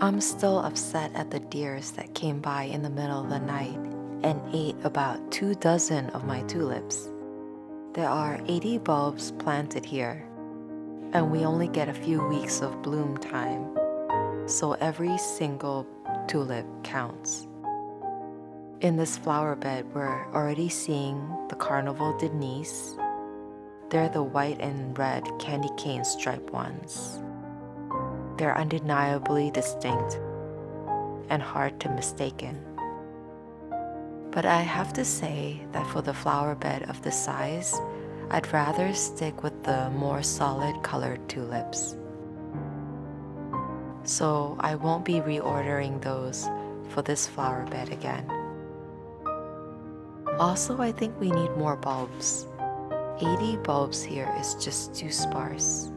I'm still upset at the deers that came by in the middle of the night and ate about 2 dozen of my tulips. There are 80 bulbs planted here, and we only get a few weeks of bloom time, so every single tulip counts. In this flower bed, we're already seeing the Carnival de Nice. They're the white and red candy cane stripe ones. They're undeniably distinct and hard to mistaken. But I have to say that for the flower bed of this size, I'd rather stick with the more solid colored tulips. So I won't be reordering those for this flower bed again. Also, I think we need more bulbs. 80 bulbs here is just too sparse.